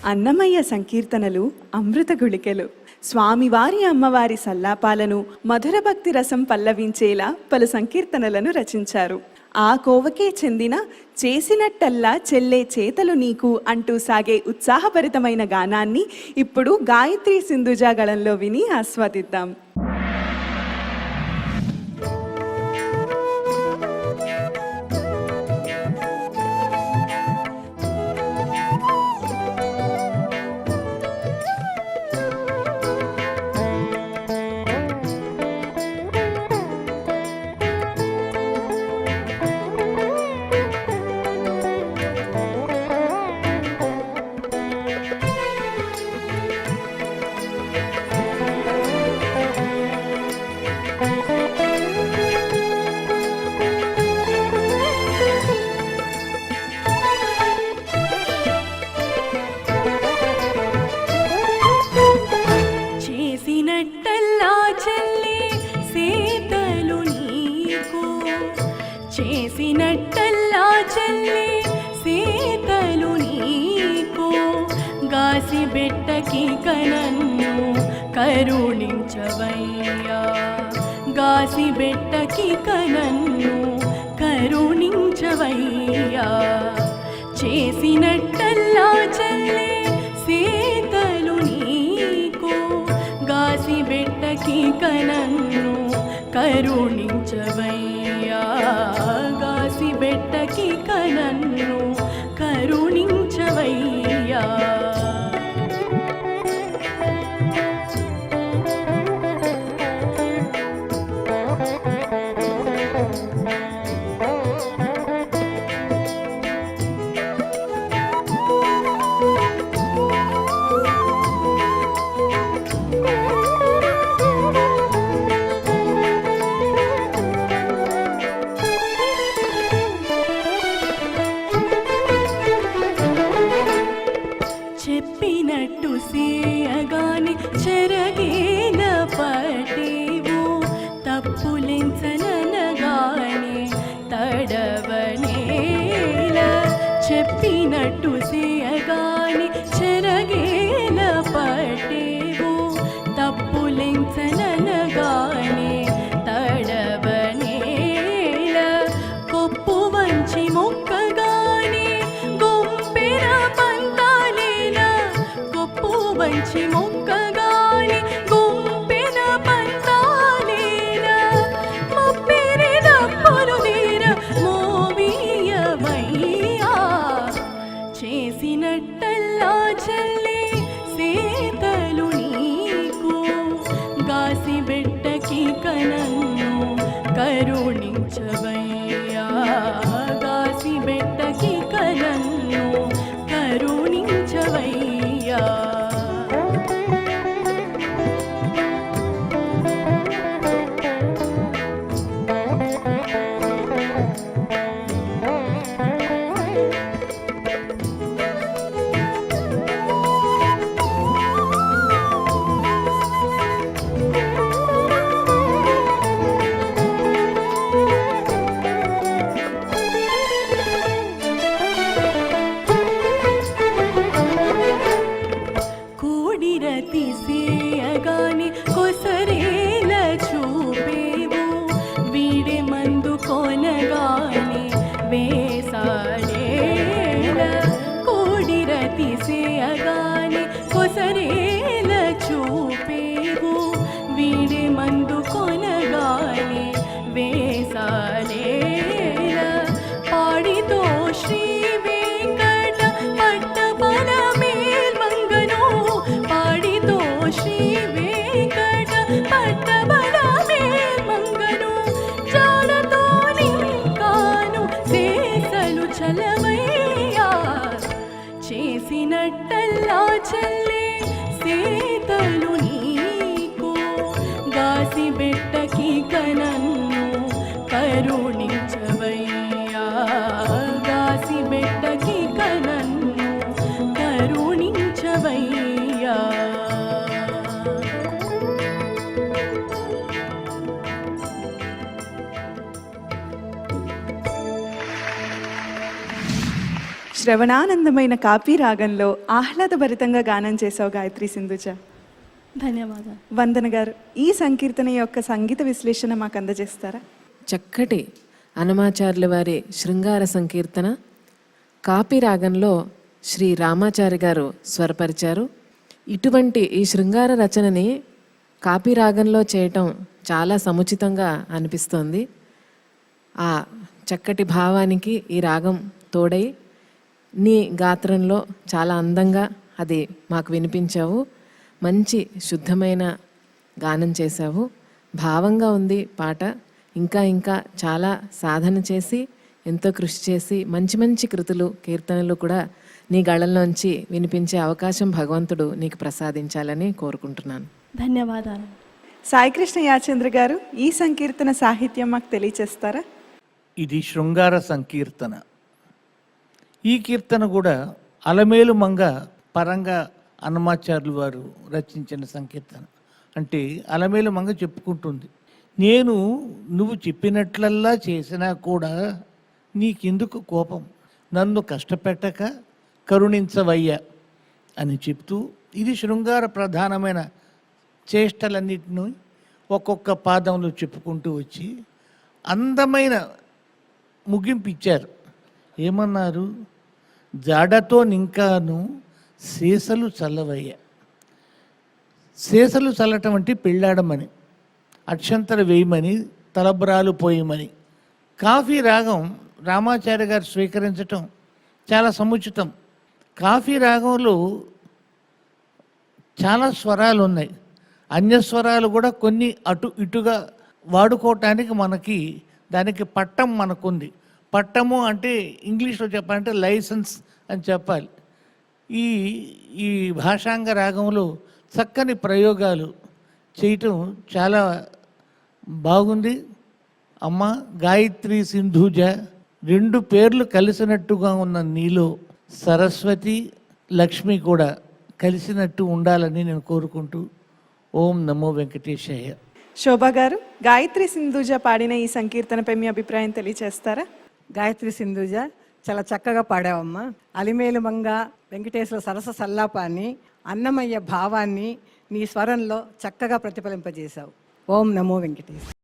అన్నమయ్య సంకీర్తనలు అమృత గుళికెలు. స్వామివారి అమ్మవారి సల్లాపాలను మధుర భక్తి రసం పల్లవించేలా పలు సంకీర్తనలను రచించారు. ఆ కోవకే చెందిన చేసినట్టల్లా చెల్లే చేతలు నీకు అంటూ సాగే ఉత్సాహభరితమైన గానాన్ని ఇప్పుడు గాయత్రి సింధుజా గళంలో విని ఆస్వాదిద్దాం. చేసినట్టల్లా చెల్లి సీతలు నీకు గాసి బెట్టకి కనన్ను కరుణించవయ్యా. గాసి బెట్టకి కనన్ను కరుణించవయ్యా. చేసినట్టల్లా చెల్లి సీతలు నీకు గాసి బెట్టకి కనన్ను కరుణించవయ్యా. గాసి బెట్టకి కనన్ను కరుణించవయ్యా. చెప్పినట్టు సేయగాని చెరగేల పటేవు తప్పులెంచననగానే తడవనేల. చెప్పినట్టు సేయగాని చెరగేల పటేవు తప్పులెంచననగానే తడవనేల. కొప్పు వంచి మొక్కగానే గొంపెర వంచి మొక్కగాని గుంపెన పంతాలేన. ముప్పిరి దప్పులు వీర మోవీయవయ్యా. చేసినట్టల్లా చెల్లి సీతలు నీకు గాసి బెట్టకి కనన్ను కరుణించవయ్యా. గాసి బెట్టకి కనన్ను కరుణించవయ్యా. తీసేయగాని కొసరేల చూపేవు వీడే మందు కొనగాని వేసాడేల. కోడిర తీసేయగాని కొసరేల చూపేవు వీడే మందు కొనగాని వేసాడేల. పాడితో శ్రీ వెంకట పట్టపన మేల్మంగను. పాడితో శ్రీ వెంకట పట్టబల మేల్మంగను. జాడతో నింకాను శేషలు చలవయ్యా. చేసినట్టల్లా చెల్లి సీతలు నీకు గాసి బెట్టకి కనన్ను కరుణించవయ్యా. గాసి బెట్టకి కనన్ను కరుణించవయ్యా. శ్రవణానందమైన కాపీ రాగంలో ఆహ్లాదభరితంగా గానం చేసావు గాయత్రి సింధుజ. ధన్యవాదాలు. వందన గారు, ఈ సంకీర్తన యొక్క సంగీత విశ్లేషణ మాకు అందజేస్తారా? చక్కటి అన్నమాచార్యుల వారి శృంగార సంకీర్తన కాపీ రాగంలో శ్రీ రామాచారి గారు స్వరపరిచారు. ఇటువంటి ఈ శృంగార రచనని కాపీ రాగంలో చేయటం చాలా సముచితంగా అనిపిస్తోంది. ఆ చక్కటి భావానికి ఈ రాగం తోడై నీ గాత్రంలో చాలా అందంగా అది మాకు వినిపించావు. మంచి శుద్ధమైన గానం చేశావు. భావంగా ఉంది పాట. ఇంకా ఇంకా చాలా సాధన చేసి ఎంతో కృషి చేసి మంచి మంచి కృతులు కీర్తనలు కూడా నీ గళంలోంచి వినిపించే అవకాశం భగవంతుడు నీకు ప్రసాదించాలని కోరుకుంటున్నాను. ధన్యవాదాలు. సాయికృష్ణ యాచంద్ర గారు, ఈ సంకీర్తన సాహిత్యం మాకు తెలియచేస్తారా? ఇది శృంగార సంకీర్తన. ఈ కీర్తన కూడా అలమేలు మంగ పరంగా అన్నమాచార్యులు వారు రచించిన సంకీర్తన. అంటే అలమేలు మంగ చెప్పుకుంటుంది, నేను నువ్వు చెప్పినట్లల్లా చేసినా కూడా నీకెందుకు కోపం, నన్ను కష్టపెట్టక కరుణించవయ్యా అని చెప్తూ ఇది శృంగార ప్రధానమైన చేష్టలన్నిటిని ఒక్కొక్క పాదంలో చెప్పుకుంటూ వచ్చి అందమైన ముగింపు ఇచ్చారు. ఏమన్నారు? జాడతో నింకాను శేషలు చల్లవయ్య. శేషలు చల్లటం అంటే పెళ్ళాడమని, అక్షంతలు వేయమని, తలబ్రాలు పోయమని. కాఫీ రాగం రామాచార్య గారు స్వీకరించటం చాలా సముచితం. కాఫీ రాగంలో చాలా స్వరాలు ఉన్నాయి. అన్యస్వరాలు కూడా కొన్ని అటు ఇటుగా వాడుకోవటానికి మనకి దానికి పట్టం మనకుంది. పట్టము అంటే ఇంగ్లీష్లో చెప్పాలంటే లైసెన్స్ అని చెప్పాలి. ఈ ఈ భాషాంగ రాగంలో చక్కని ప్రయోగాలు చేయటం చాలా బాగుంది. అమ్మ గాయత్రి సింధూజ, రెండు పేర్లు కలిసినట్టుగా ఉన్న నీలో సరస్వతి లక్ష్మి కూడా కలిసినట్టు ఉండాలని నేను కోరుకుంటూ ఓం నమో వెంకటేశాయ. శోభా గారు, గాయత్రి సింధూజ పాడిన ఈ సంకీర్తనపై మీ అభిప్రాయం తెలియచేస్తారా? గాయత్రి సింధూజ చాలా చక్కగా పాడావమ్మా. అలిమేలు మంగ వెంకటేశ్వర సరస సల్లాపాన్ని, అన్నమయ్య భావాన్ని నీ స్వరంలో చక్కగా ప్రతిఫలింపజేశావు. ఓం నమో వెంకటేశ్వర.